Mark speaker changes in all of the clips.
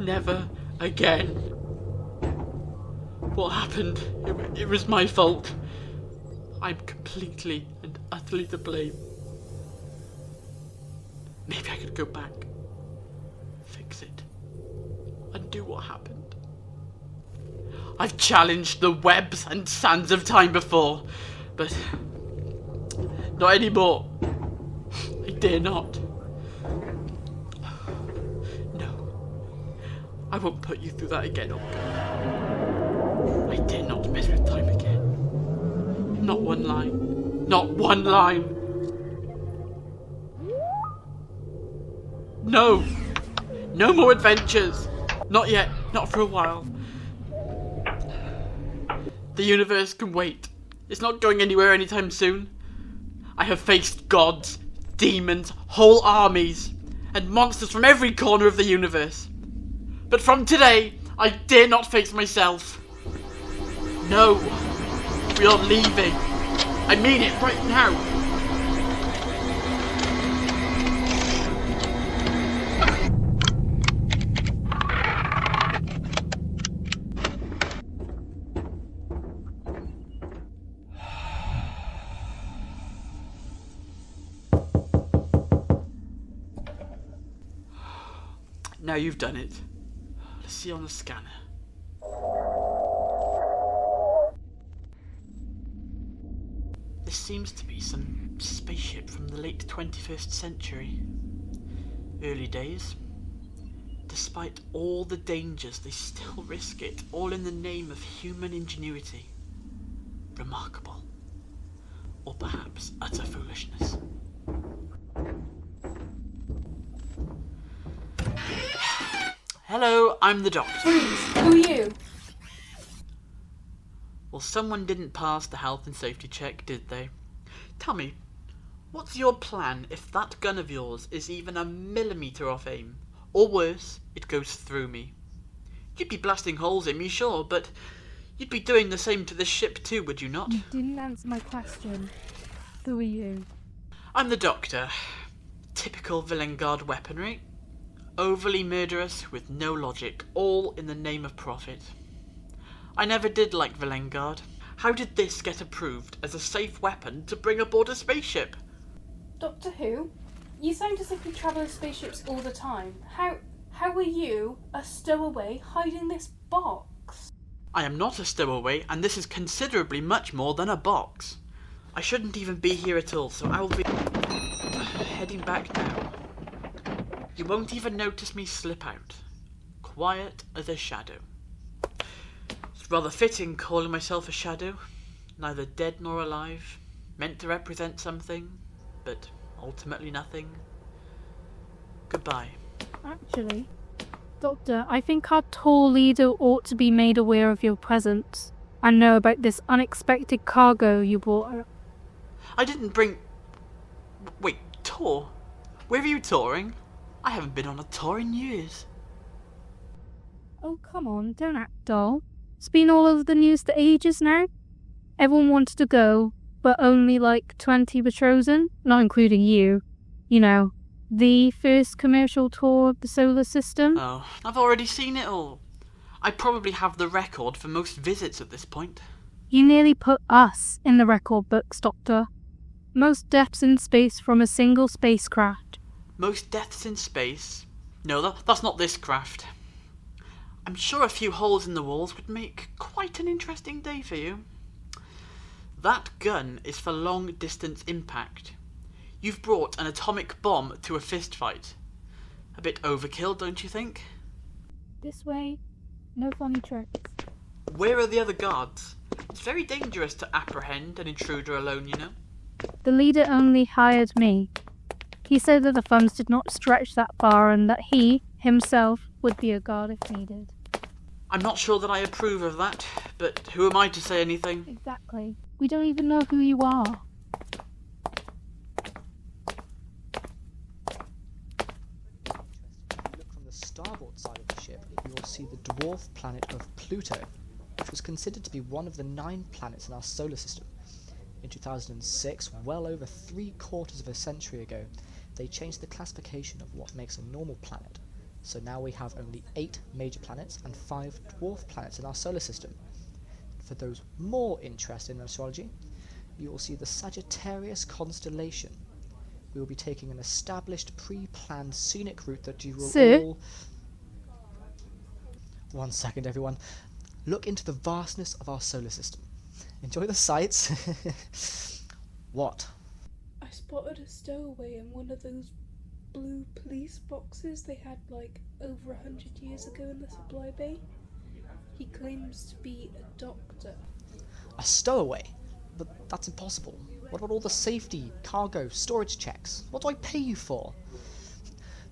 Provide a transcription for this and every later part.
Speaker 1: never again. What happened? It was my fault. I'm completely and utterly to blame. Maybe I could go back, fix it, undo what happened. I've challenged the webs and sands of time before, but not anymore. I dare not. I won't put you through that again, Olga. I dare not mess with time again. Not one line. Not one line. No! No more adventures! Not yet. Not for a while. The universe can wait. It's not going anywhere anytime soon. I have faced gods, demons, whole armies, and monsters from every corner of the universe. But from today, I dare not face myself. No, we are leaving. I mean it right now. Now you've done it. Let's see on the scanner. This seems to be some spaceship from the late 21st century. Early days. Despite all the dangers, they still risk it, all in the name of human ingenuity. Remarkable. Or perhaps utter foolishness. Hello, I'm the doctor.
Speaker 2: Freeze! Who are you?
Speaker 1: Well, someone didn't pass the health and safety check, did they? Tell me, what's your plan if that gun of yours is even a millimetre off aim? Or worse, it goes through me. You'd be blasting holes in me, sure, but you'd be doing the same to this ship too, would you not?
Speaker 2: You didn't answer my question. Who are you?
Speaker 1: I'm the doctor. Typical Villengard weaponry. Overly murderous with no logic, all in the name of profit. I never did like Villengard. How did this get approved as a safe weapon to bring aboard a spaceship?
Speaker 2: Doctor Who? You sound as if you travel in spaceships all the time. How are you, a stowaway, hiding this box?
Speaker 1: I am not a stowaway, and this is considerably much more than a box. I shouldn't even be here at all, so I will be heading back now. You won't even notice me slip out. Quiet as a shadow. It's rather fitting calling myself a shadow. Neither dead nor alive. Meant to represent something, but ultimately nothing. Goodbye.
Speaker 2: Actually, Doctor, I think our tour leader ought to be made aware of your presence and know about this unexpected cargo you brought her.
Speaker 1: I didn't bring... Wait, tour? Where are you touring? I haven't been on a tour in years.
Speaker 2: Oh, come on, don't act dull. It's been all over the news for ages now. Everyone wanted to go, but only like 20 were chosen, not including you. You know, the first commercial tour of the solar system.
Speaker 1: Oh, I've already seen it all. I probably have the record for most visits at this point.
Speaker 2: You nearly put us in the record books, Doctor. Most deaths in space from a single spacecraft.
Speaker 1: Most deaths in space? No, that's not this craft. I'm sure a few holes in the walls would make quite an interesting day for you. That gun is for long-distance impact. You've brought an atomic bomb to a fistfight. A bit overkill, don't you think?
Speaker 2: This way, no funny tricks.
Speaker 1: Where are the other guards? It's very dangerous to apprehend an intruder alone, you know.
Speaker 2: The leader only hired me. He said that the funds did not stretch that far and that he, himself, would be a guard if needed.
Speaker 1: I'm not sure that I approve of that, but who am I to say anything?
Speaker 2: Exactly. We don't even know who you are.
Speaker 3: Look from the starboard side of the ship, you will see the dwarf planet of Pluto, which was considered to be one of the 9 planets in our solar system. In 2006, well over 3/4 of a century ago, they changed the classification of what makes a normal planet, So now we have only 8 major planets and 5 dwarf planets in our solar system. For those more interested in astrology, you will see the Sagittarius constellation. We will be taking an established, pre-planned scenic route that you will all... One second, everyone. Look into the vastness of our solar system. Enjoy the sights. What?
Speaker 4: I spotted a stowaway in one of those blue police boxes they had like over 100 years ago in the supply bay. He claims to be a doctor.
Speaker 3: A stowaway? But that's impossible. What about all the safety, cargo, storage checks? What do I pay you for?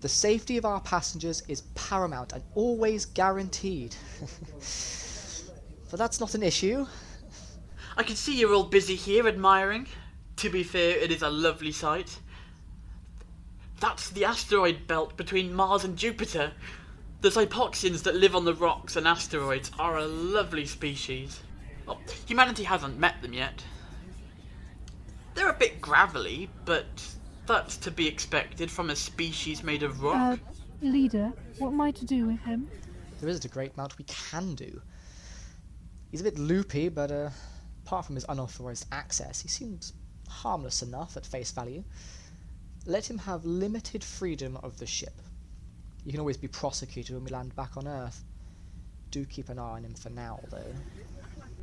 Speaker 3: The safety of our passengers is paramount and always guaranteed. But that's not an issue.
Speaker 1: I can see you're all busy here admiring. To be fair, it is a lovely sight. That's the asteroid belt between Mars and Jupiter. The Hypoxians that live on the rocks and asteroids are a lovely species. Well, humanity hasn't met them yet. They're a bit gravelly, but that's to be expected from a species made of rock.
Speaker 2: Leader, what am I to do with him?
Speaker 3: There isn't a great amount we can do. He's a bit loopy, but apart from his unauthorized access, he seems harmless enough at face value. Let him have limited freedom of the ship. You can always be prosecuted when we land back on Earth. Do keep an eye on him for now, though.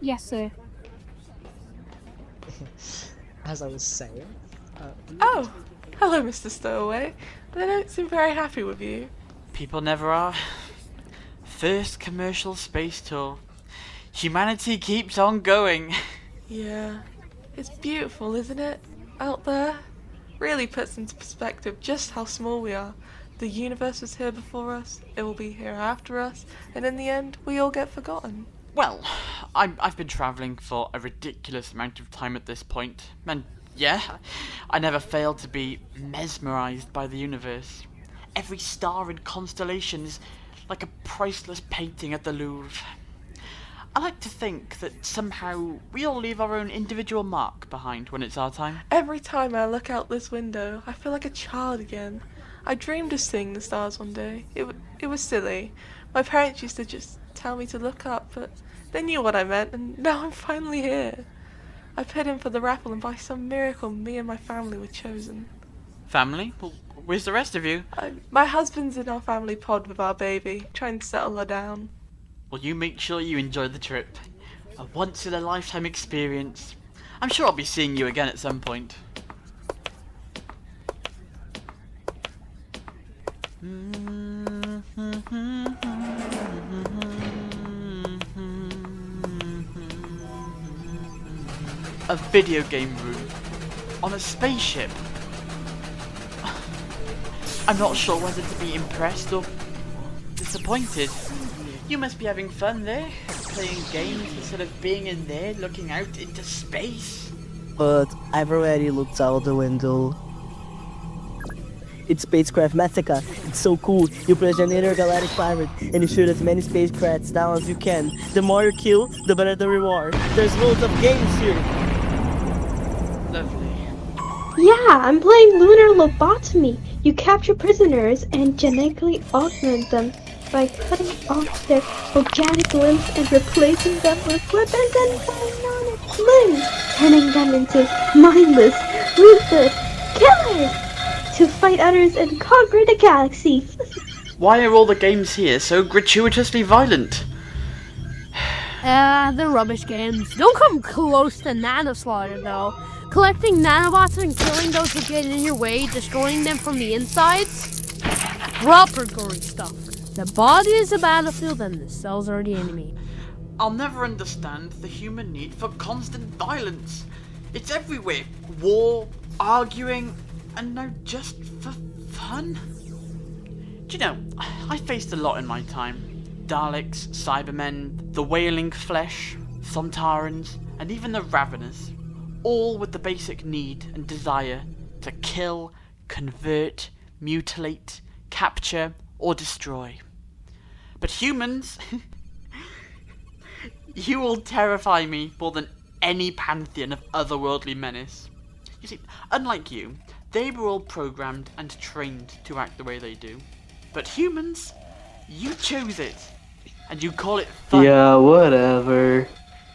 Speaker 2: Yes, sir.
Speaker 3: As I was saying...
Speaker 5: Oh! Hello, Mr. Stowaway. They don't seem very happy with you.
Speaker 1: People never are. First commercial space tour. Humanity keeps on going.
Speaker 5: Yeah. It's beautiful, isn't it? Out there. Really puts into perspective just how small we are. The universe was here before us, it will be here after us, and in the end, we all get forgotten.
Speaker 1: Well, I've been travelling for a ridiculous amount of time at this point, and yeah, I never failed to be mesmerised by the universe. Every star and constellation is like a priceless painting at the Louvre. I like to think that somehow we all leave our own individual mark behind when it's our time.
Speaker 5: Every time I look out this window, I feel like a child again. I dreamed of seeing the stars one day. It was silly. My parents used to just tell me to look up, but they knew what I meant, and now I'm finally here. I put in for the raffle, and by some miracle, me and my family were chosen.
Speaker 1: Family? Well, where's the rest of you?
Speaker 5: My husband's in our family pod with our baby, trying to settle her down.
Speaker 1: Well, you make sure you enjoy the trip. A once-in-a-lifetime experience. I'm sure I'll be seeing you again at some point. A video game room on a spaceship. I'm not sure whether to be impressed or disappointed. You must be having fun there, playing games instead of being in there looking out into space.
Speaker 6: But I've already looked out the window. It's Spacecraft Massacre. It's so cool. You play as an intergalactic pirate and you shoot as many spacecrafts down as you can. The more you kill, the better the reward. There's loads of games here.
Speaker 1: Lovely.
Speaker 7: Yeah, I'm playing lunar lobotomy. You capture prisoners and genetically augment them by cutting off their organic limbs and replacing them with weapons and bionic limbs, turning them into mindless, ruthless killers to fight others and conquer the galaxy.
Speaker 1: Why are all the games here so gratuitously violent?
Speaker 8: They're rubbish games. Don't come close to Nanoslaughter, though. Collecting nanobots and killing those who get in your way, destroying them from the insides? Proper gory stuff. The body is the battlefield and the cells are the enemy.
Speaker 1: I'll never understand the human need for constant violence. It's everywhere. War, arguing, and now just for fun. Do you know, I faced a lot in my time. Daleks, Cybermen, the Wailing Flesh, Sontarans, and even the Raveners. All with the basic need and desire to kill, convert, mutilate, capture, or destroy. But humans, you all terrify me more than any pantheon of otherworldly menace. You see, unlike you, they were all programmed and trained to act the way they do. But humans, You chose it. And you call it fun.
Speaker 6: Yeah, whatever.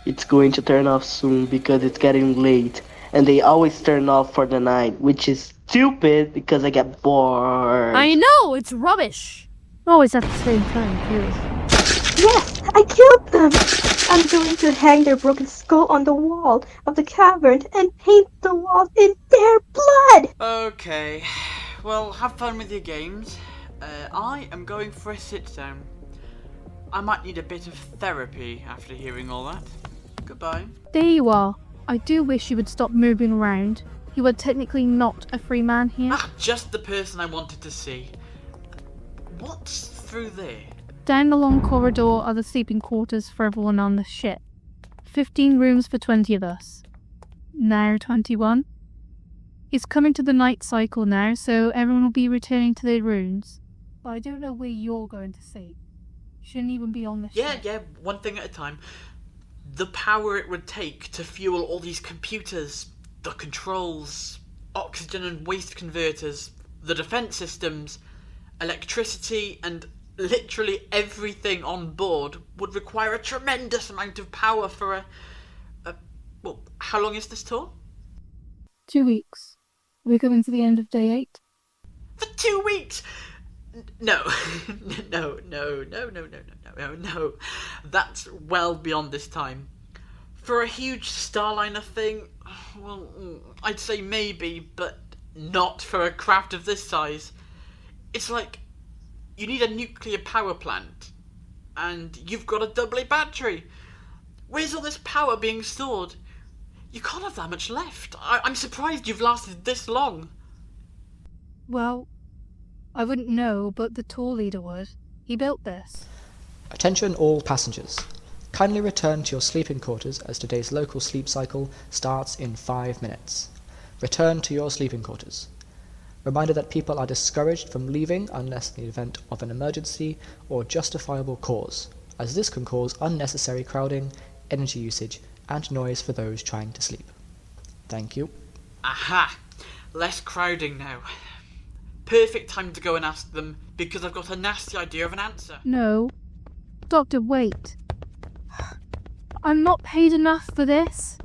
Speaker 6: It's going to turn off soon because it's getting late. And they always turn off for the night, which is stupid because I get bored.
Speaker 8: I know, it's rubbish.
Speaker 2: Always at the same time, too.
Speaker 7: Yes, I killed them! I'm going to hang their broken skull on the wall of the cavern and paint the walls in their blood!
Speaker 1: Okay, well, have fun with your games. I am going for a sit-down. I might need a bit of therapy after hearing all that. Goodbye.
Speaker 2: There you are. I do wish you would stop moving around. You are technically not a free man here.
Speaker 1: Ah, just the person I wanted to see. What's through there?
Speaker 2: Down the long corridor are the sleeping quarters for everyone on the ship. 15 rooms for 20 of us. Now 21. It's coming to the night cycle now, so everyone will be returning to their rooms. But I don't know where you're going to sleep. Shouldn't even be on the ship.
Speaker 1: Yeah, one thing at a time. The power it would take to fuel all these computers, the controls, oxygen and waste converters, the defense systems, electricity, and literally everything on board would require a tremendous amount of power for well, how long is this tour?
Speaker 2: 2 weeks. We're coming to the end of day 8.
Speaker 1: For 2 weeks? No. No. That's well beyond this time. For a huge Starliner thing, well, I'd say maybe, but not for a craft of this size. It's like, you need a nuclear power plant, and you've got a AA battery. Where's all this power being stored? You can't have that much left. I'm surprised you've lasted this long.
Speaker 2: Well, I wouldn't know, but the tour leader would. He built this.
Speaker 3: Attention all passengers. Kindly return to your sleeping quarters as today's local sleep cycle starts in 5 minutes. Return to your sleeping quarters. Reminder that people are discouraged from leaving unless in the event of an emergency or justifiable cause, as this can cause unnecessary crowding, energy usage, and noise for those trying to sleep. Thank you.
Speaker 1: Aha! Less crowding now. Perfect time to go and ask them, because I've got a nasty idea of an answer.
Speaker 2: No. Doctor, wait. I'm not paid enough for this.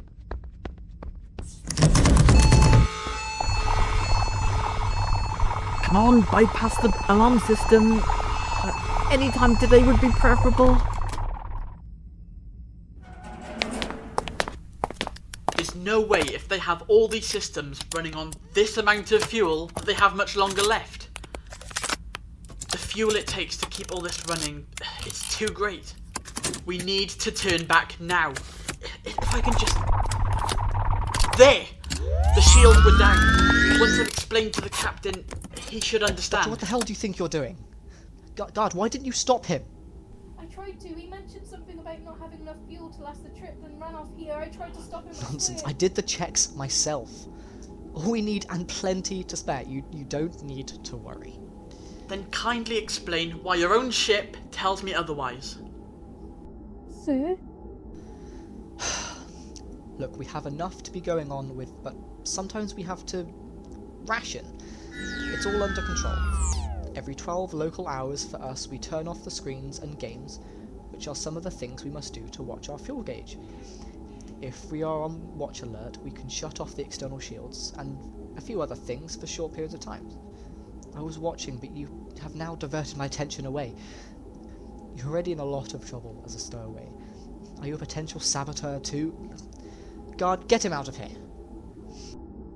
Speaker 9: Come on, bypass the alarm system. Any time today would be preferable.
Speaker 1: There's no way if they have all these systems running on this amount of fuel that they have much longer left. The fuel it takes to keep all this running, it's too great. We need to turn back now. If I can just... There! The shields were down. Once I've explained to the captain, he should understand.
Speaker 3: Doctor, what the hell do you think you're doing? Guard, why didn't you stop him?
Speaker 4: I tried to. He mentioned something about not having enough fuel to last the trip, then ran off here. I tried to stop him.
Speaker 3: Nonsense, I did the checks myself. All we need, and plenty to spare. You don't need to worry.
Speaker 1: Then kindly explain why your own ship tells me otherwise.
Speaker 2: Sir?
Speaker 3: Look, we have enough to be going on with, but sometimes we have to ration. It's all under control. Every 12 local hours for us, we turn off the screens and games, which are some of the things we must do to watch our fuel gauge. If we are on watch alert, we can shut off the external shields, and a few other things for short periods of time. I was watching, but you have now diverted my attention away. You're already in a lot of trouble as a stowaway. Are you a potential saboteur too? Guard, get him out of here.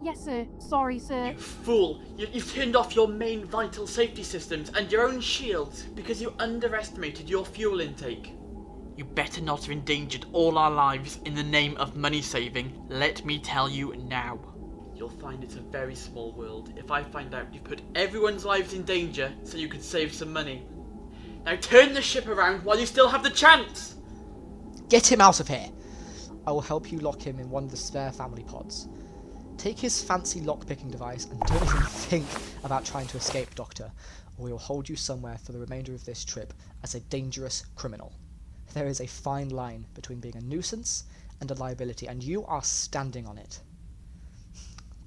Speaker 2: Yes, sir. Sorry, sir.
Speaker 1: You fool! You've turned off your main vital safety systems and your own shields because you underestimated your fuel intake. You better not have endangered all our lives in the name of money saving, let me tell you now. You'll find it's a very small world if I find out you've put everyone's lives in danger so you could save some money. Now turn the ship around while you still have the chance!
Speaker 3: Get him out of here! I will help you lock him in one of the spare family pods. Take his fancy lock-picking device and don't even think about trying to escape, Doctor, or we will hold you somewhere for the remainder of this trip as a dangerous criminal. There is a fine line between being a nuisance and a liability, and you are standing on it.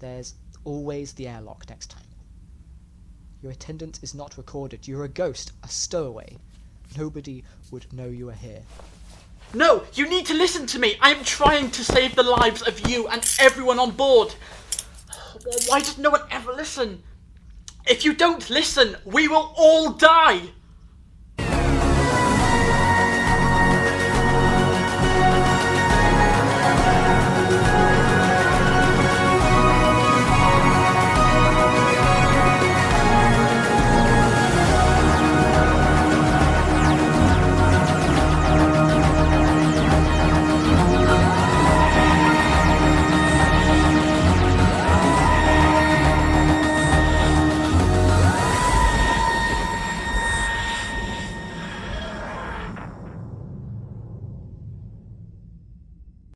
Speaker 3: There's always the airlock next time. Your attendance is not recorded. You're a ghost, a stowaway. Nobody would know you are here.
Speaker 1: No, you need to listen to me. I am trying to save the lives of you and everyone on board. Why does no one ever listen? If you don't listen, we will all die.